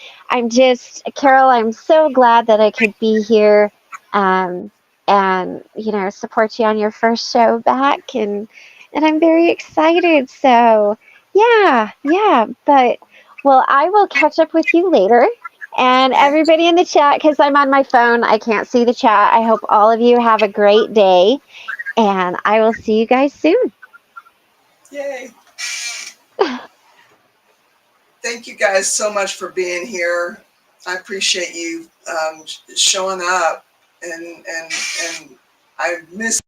Carol, I'm so glad that I could be here, and you know, support you on your first show back, and I'm very excited. So yeah, but well, I will catch up with you later. And everybody in the chat, because I'm on my phone, I can't see the chat. I hope all of you have a great day, and I will see you guys soon. Yay. Thank you guys so much for being here. I appreciate you showing up, and I miss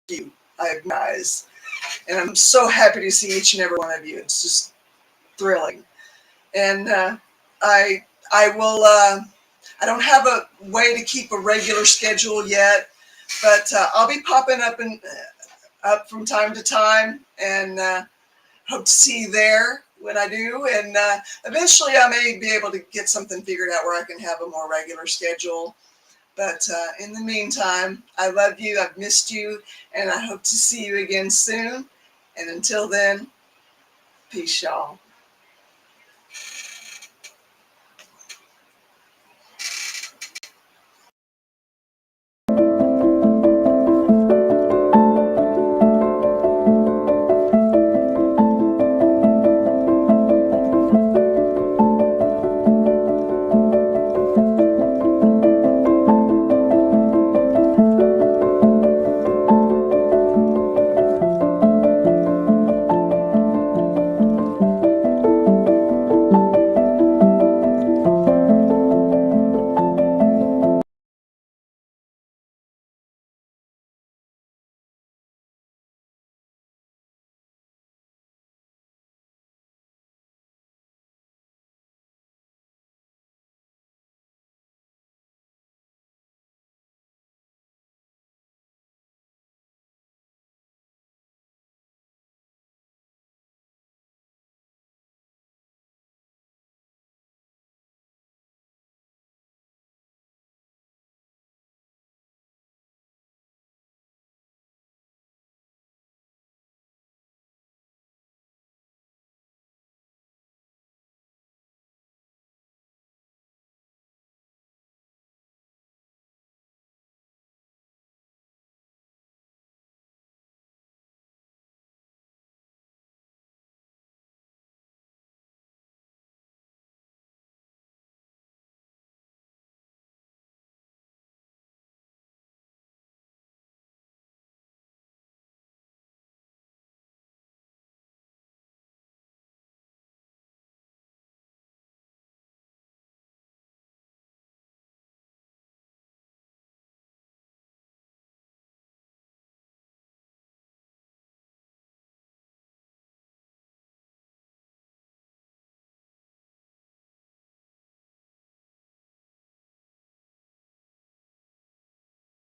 you, guys, and I'm so happy to see each and every one of you. It's just thrilling, and I will. I don't have a way to keep a regular schedule yet, but I'll be popping up from time to time, and hope to see you there when I do. And eventually I may be able to get something figured out where I can have a more regular schedule. But in the meantime, I love you. I've missed you, and I hope to see you again soon. And until then, peace, y'all.